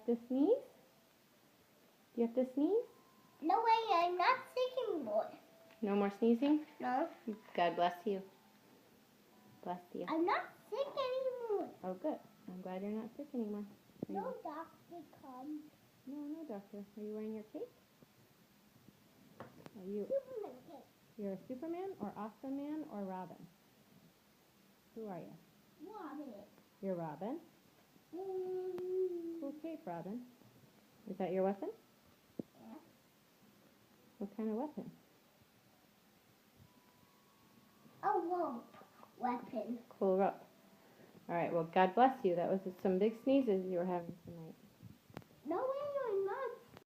to sneeze? Do you have to sneeze? No way, I'm not sick anymore. No more sneezing? No. God bless you. Bless you. I'm not sick anymore. Oh, good. I'm glad you're not sick anymore. No doctor come. No doctor. Are you wearing your cape? Are you? Superman cake. You're a Superman or Aquaman or Robin? Who are you? Robin. You're Robin? Cool cape, Robin. Is that your weapon? Yeah. What kind of weapon? A rope weapon. Cool rope. All right, well, God bless you. That was some big sneezes you were having tonight.